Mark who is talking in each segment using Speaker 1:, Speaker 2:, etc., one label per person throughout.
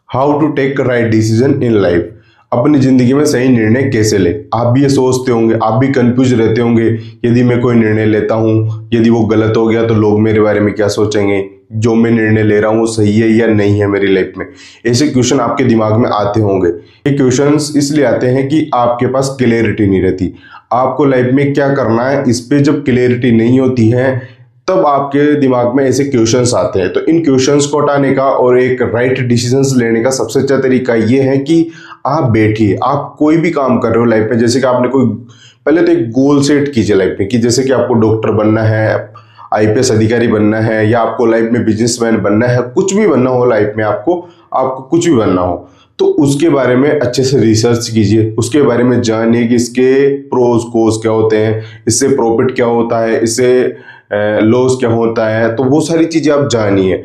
Speaker 1: How to take right decision in life. अपनी जिंदगी में सही निर्णय कैसे ले। आप भी ये सोचते होंगे, आप भी कंफ्यूज रहते होंगे, यदि मैं कोई निर्णय लेता हूँ, यदि वो गलत हो गया तो लोग मेरे बारे में क्या सोचेंगे, जो मैं निर्णय ले रहा हूँ वो सही है या नहीं है मेरी लाइफ में। ऐसे क्वेश्चन आपके दिमाग में आते होंगे। ये क्वेश्चंस इसलिए आते हैं कि आपके पास क्लैरिटी नहीं रहती। आपको लाइफ में क्या करना है इस पे जब क्लैरिटी नहीं होती है तब आपके दिमाग में ऐसे क्वेश्चंस आते हैं। तो इन क्वेश्चंस को हटाने का और एक राइट डिसीजंस लेने का सबसे अच्छा तरीका ये है कि आप बैठिए। आप कोई भी काम कर रहे हो लाइफ में, जैसे कि आपने कोई पहले तो एक गोल सेट कीजिए लाइफ में कि जैसे कि आपको डॉक्टर बनना है, आईपीएस अधिकारी बनना है, या आपको लाइफ में बिजनेसमैन बनना है, कुछ भी बनना हो लाइफ में, आपको कुछ भी बनना हो तो उसके बारे में अच्छे से रिसर्च कीजिए। उसके बारे में जानिए कि इसके प्रोज कोस क्या होते हैं, इससे प्रॉफिट क्या होता है, इससे लॉस क्या होता है। तो वो सारी चीजें आप जानिए।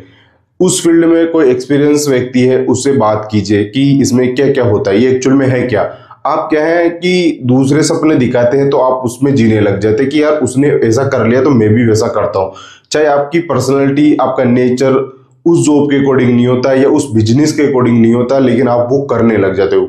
Speaker 1: उस फील्ड में कोई एक्सपीरियंस व्यक्ति है उससे बात कीजिए कि इसमें क्या क्या होता है, ये एक्चुअल में है क्या। आप क्या है कि दूसरे सपने दिखाते हैं तो आप उसमें जीने लग जाते हैं कि यार उसने ऐसा कर लिया तो मैं भी वैसा करता हूँ। चाहे आपकी पर्सनैलिटी, आपका नेचर उस जॉब के अकॉर्डिंग नहीं होता या उस बिजनेस के अकॉर्डिंग नहीं होता, लेकिन आप वो करने लग जाते हो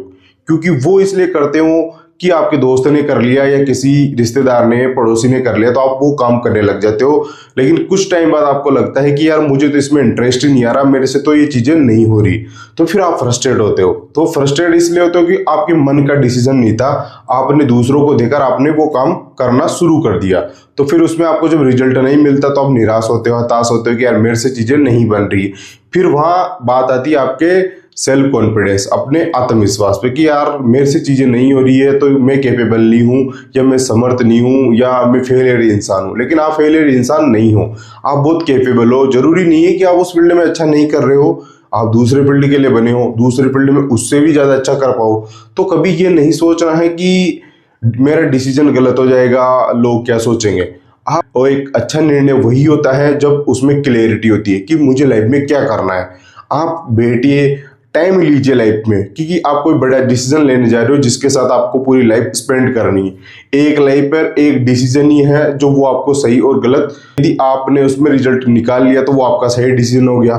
Speaker 1: क्योंकि वो इसलिए करते हो कि आपके दोस्त ने कर लिया या किसी रिश्तेदार ने, पड़ोसी ने कर लिया, तो आप वो काम करने लग जाते हो। लेकिन कुछ टाइम बाद आपको लगता है कि यार मुझे तो इसमें इंटरेस्ट ही नहीं आ रहा, मेरे से तो ये चीजें नहीं हो रही, तो फिर आप फ्रस्ट्रेट होते हो। तो फ्रस्ट्रेट इसलिए होते हो कि आपके मन का डिसीजन नहीं था, आपने दूसरों को देखकर आपने वो काम करना शुरू कर दिया। तो फिर उसमें आपको जब रिजल्ट नहीं मिलता तो आप निराश होते हो, हताश होते हो कि यार मेरे से चीजें नहीं बन रही। फिर वहां बात आती है आपके सेल्फ कॉन्फिडेंस, अपने आत्मविश्वास पे कि यार मेरे से चीजें नहीं हो रही है तो मैं कैपेबल नहीं हूँ, या मैं समर्थ नहीं हूँ, या मैं फेलियर इंसान हूँ। लेकिन आप फेलियर इंसान नहीं हो, आप बहुत कैपेबल हो। जरूरी नहीं है कि आप उस फील्ड में अच्छा नहीं कर रहे हो, आप दूसरे फील्ड के लिए बने हो, दूसरे फील्ड में उससे भी ज्यादा अच्छा कर पाओ। तो कभी ये नहीं सोचना है कि मेरा डिसीजन गलत हो जाएगा, लोग क्या सोचेंगे। आप और एक अच्छा निर्णय वही होता है जब उसमें क्लैरिटी होती है कि मुझे लाइफ में क्या करना है। आप बैठिए, टाइम लीजिए लाइफ में, क्योंकि आप कोई बड़ा डिसीजन लेने जा रहे हो जिसके साथ आपको पूरी लाइफ स्पेंड करनी है। एक लाइफ पर एक डिसीजन ही है जो वो आपको सही और गलत, यदि आपने उसमें रिजल्ट निकाल लिया तो वो आपका सही डिसीजन हो गया,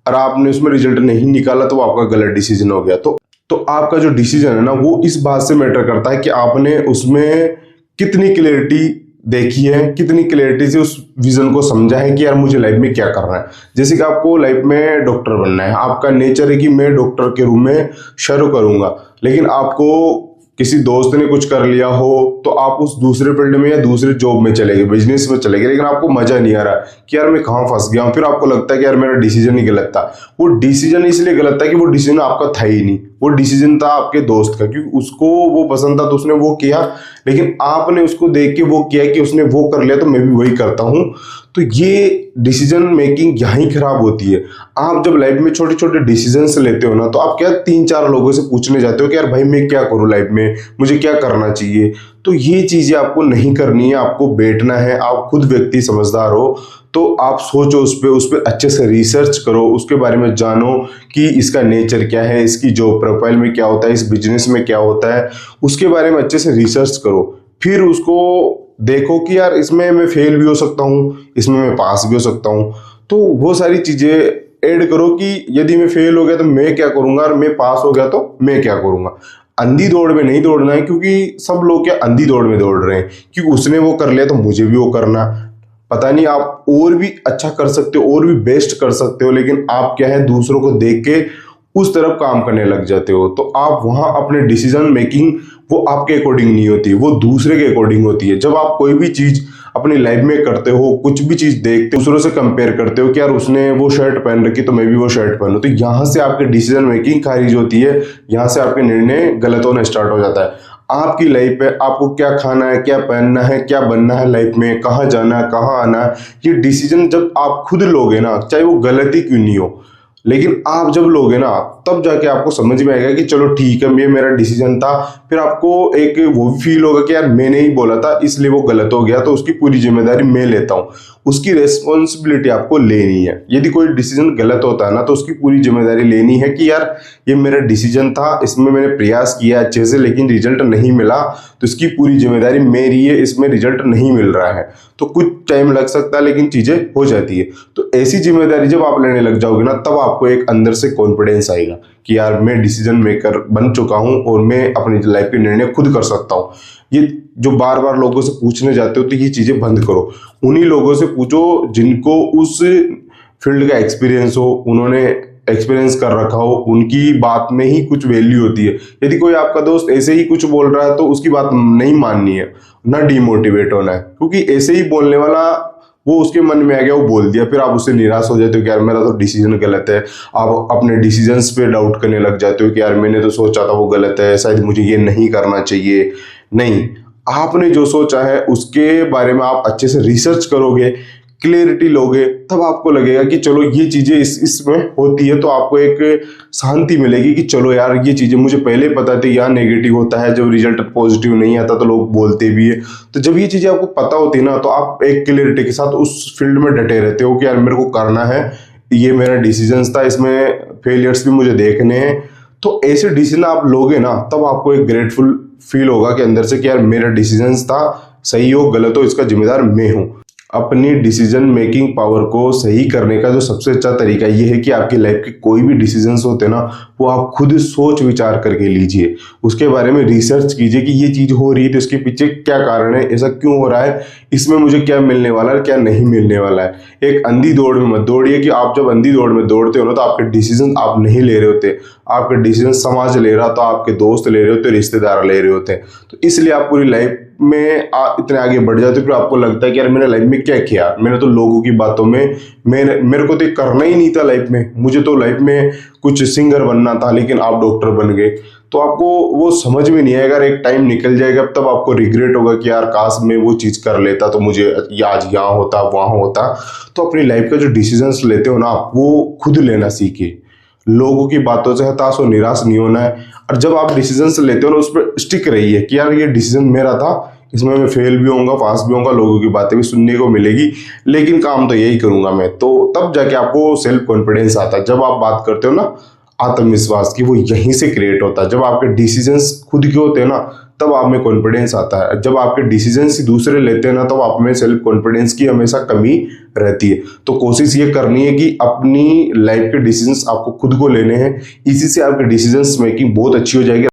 Speaker 1: और आपने उसमें रिजल्ट नहीं निकाला तो वो आपका गलत डिसीजन हो गया। तो आपका जो डिसीजन है ना वो इस बात से मैटर करता है कि आपने उसमें कितनी क्लैरिटी देखी है, कितनी क्लैरिटी से उस विजन को समझा है कि यार मुझे लाइफ में क्या करना है। जैसे कि आपको लाइफ में डॉक्टर बनना है, आपका नेचर है कि मैं डॉक्टर के रूप में शुरू करूंगा, लेकिन आपको किसी दोस्त ने कुछ कर लिया हो तो आप उस दूसरे फील्ड में या दूसरे जॉब में चले गए, बिजनेस में चले गए, लेकिन आपको मजा नहीं आ रहा कि यार मैं कहाँ फंस गया हूँ। फिर आपको लगता है कि यार मेरा डिसीजन ही गलत था। वो डिसीजन इसलिए गलत था कि वो डिसीजन आपका था ही नहीं, वो डिसीजन था आपके दोस्त का, क्योंकि उसको वो पसंद था तो उसने वो किया, लेकिन आपने उसको देख के वो किया कि उसने वो कर लिया तो मैं भी वही करता हूँ। तो ये डिसीजन मेकिंग यहीं खराब होती है। आप जब लाइफ में छोटे छोटे डिसीजंस लेते हो ना तो आप क्या 3-4 लोगों से पूछने जाते हो कि यार भाई मैं क्या करूं लाइफ में, मुझे क्या करना चाहिए। तो ये चीजें आपको नहीं करनी है, आपको बैठना है। आप खुद व्यक्ति समझदार हो तो आप सोचो उस पर अच्छे से रिसर्च करो, उसके बारे में जानो कि इसका नेचर क्या है, इसकी जॉब प्रोफाइल में क्या होता है, इस बिजनेस में क्या होता है, उसके बारे में अच्छे से रिसर्च करो। फिर उसको देखो कि यार इसमें मैं फेल भी हो सकता हूँ, इसमें मैं पास भी हो सकता हूँ। तो वो सारी चीजें ऐड करो कि यदि मैं फेल हो गया तो मैं क्या करूंगा, और मैं पास हो गया तो मैं क्या करूंगा। अंधी दौड़ में नहीं दौड़ना है, क्योंकि सब लोग क्या अंधी दौड़ में दौड़ रहे हैं क्योंकि उसने वो कर लिया तो मुझे भी वो करना। पता नहीं आप और भी अच्छा कर सकते हो, और भी बेस्ट कर सकते हो, लेकिन आप क्या है दूसरों को देख के उस तरफ काम करने लग जाते हो। तो आप वहां अपने डिसीजन मेकिंग वो आपके अकॉर्डिंग नहीं होती, वो दूसरे के अकॉर्डिंग होती है। जब आप कोई भी चीज अपनी लाइफ में करते हो, कुछ भी चीज देखते हो, दूसरों से कंपेयर करते हो कि यार उसने वो शर्ट पहन रखी तो मैं भी वो शर्ट पहनूं, तो यहाँ से आपकी डिसीजन मेकिंग खारिज होती है, यहाँ से आपके निर्णय गलत होना स्टार्ट हो जाता है। आपकी लाइफ है, आपको क्या खाना है, क्या पहनना है, क्या बनना है लाइफ में, कहाँ जाना है, कहाँ आना है, ये डिसीजन जब आप खुद लोगे ना, चाहे वो गलती क्यों नहीं हो, लेकिन आप जब लोगे ना तब जाके आपको समझ में आएगा कि चलो ठीक है ये मेरा डिसीजन था। फिर आपको एक वो भी फील होगा कि यार मैंने ही बोला था इसलिए वो गलत हो गया, तो उसकी पूरी जिम्मेदारी मैं लेता हूँ, उसकी रेस्पॉन्सिबिलिटी आपको लेनी है। यदि कोई डिसीजन गलत होता है ना तो उसकी पूरी जिम्मेदारी लेनी है कि यार ये मेरा डिसीजन था, इसमें मैंने प्रयास किया अच्छे से लेकिन रिजल्ट नहीं मिला, तो इसकी पूरी जिम्मेदारी मेरी है, इसमें रिजल्ट नहीं मिल रहा है। तो कुछ टाइम लग सकता है लेकिन चीजें हो जाती है। तो ऐसी जिम्मेदारी जब आप लेने लग जाओगे ना तब आपको एक अंदर से कॉन्फिडेंस आएगा कि यार मैं डिसीजन मेकर बन चुका हूं और मैं अपनी लाइफ के निर्णय खुद कर सकता हूं। ये जो बार बार लोगों से पूछने जाते हो तो ये चीजें बंद करो। उन्हीं लोगों से पूछो जिनको उस फील्ड का एक्सपीरियंस हो, उन्होंने एक्सपीरियंस कर रखा हो, उनकी बात में ही कुछ वैल्यू होती है। यदि कोई आपका दोस्त ऐसे ही कुछ बोल रहा है तो उसकी बात नहीं माननी है, ना डिमोटिवेट होना है, क्योंकि ऐसे ही बोलने वाला वो उसके मन में आ गया, वो बोल दिया, फिर आप उससे निराश हो जाते हो कि यार मेरा तो डिसीजन गलत है। आप अपने डिसीजंस पे डाउट करने लग जाते हो कि यार मैंने तो सोचा था वो गलत है, शायद मुझे ये नहीं करना चाहिए। नहीं, आपने जो सोचा है उसके बारे में आप अच्छे से रिसर्च करोगे, क्लियरिटी लोगे, तब आपको लगेगा कि चलो ये चीजें इसमें होती है, तो आपको एक शांति मिलेगी कि चलो यार ये चीजें मुझे पहले पता थी, यहाँ नेगेटिव होता है, जब रिजल्ट पॉजिटिव नहीं आता तो लोग बोलते भी है। तो जब ये चीजें आपको पता होती है ना, तो आप एक क्लियरिटी के साथ उस फील्ड में डटे रहते हो कि यार मेरे को करना है, ये मेरा डिसीजन था, इसमें फेलियर्स भी मुझे देखने हैं। तो ऐसे डिसीजन आप लोगे ना, तब आपको एक ग्रेटफुल फील होगा कि अंदर से कि यार मेरा डिसीजन था, सही हो गलत हो इसका जिम्मेदार मैं हूं। अपनी डिसीजन मेकिंग पावर को सही करने का जो सबसे अच्छा तरीका ये है कि आपकी लाइफ के कोई भी डिसीजंस होते हैं ना, वो आप खुद सोच विचार करके लीजिए, उसके बारे में रिसर्च कीजिए कि ये चीज हो रही है तो इसके पीछे क्या कारण है, ऐसा क्यों हो रहा है, इसमें मुझे क्या मिलने वाला है, क्या नहीं मिलने वाला है। एक अंधी दौड़ में मत दौड़िए कि आप जब अंधी दौड़ में दौड़ते हो ना, तो आपके डिसीजन आप नहीं ले रहे होते, आपके डिसीजन समाज ले रहा, तो आपके दोस्त ले रहे होते, रिश्तेदार ले रहे होते हैं। तो इसलिए आप पूरी लाइफ में इतने आगे बढ़ जाते हो, फिर आपको लगता है कि यार मैंने लाइफ में क्या किया, मैंने तो लोगों की बातों में मेरे को तो करना ही नहीं था लाइफ में, मुझे तो लाइफ में कुछ सिंगर बनना था, लेकिन आप डॉक्टर बन गए। तो आपको वो समझ में नहीं आएगा, एक टाइम निकल जाएगा, तब आपको रिग्रेट होगा कि यार काश मैं वो चीज कर लेता तो मुझे आज यहाँ होता वहां होता। तो अपनी लाइफ का जो डिसीजंस लेते हो ना, वो खुद लेना सीखिए, लोगों की बातों से हताश और निराश नहीं होना है। और जब आप डिसीजंस लेते हो ना, उस पर स्टिक रहिए कि यार ये डिसीजन मेरा था, इसमें मैं फेल भी होऊंगा, पास भी होऊंगा, लोगों की बातें भी सुनने को मिलेगी, लेकिन काम तो यही करूंगा मैं। तो तब जाके आपको सेल्फ कॉन्फिडेंस आता है। जब आप बात करते हो ना आत्मविश्वास की, वो यहीं से क्रिएट होता है। जब आपके डिसीजंस खुद के होते हैं ना, तब आप में कॉन्फिडेंस आता है। जब आपके डिसीजंस दूसरे लेते हैं ना, तब आप में सेल्फ कॉन्फिडेंस की हमेशा कमी रहती है। तो कोशिश ये करनी है कि अपनी लाइफ के डिसीजंस आपको खुद को लेने हैं, इसी से आपके डिसीजंस मेकिंग बहुत अच्छी हो जाएगी।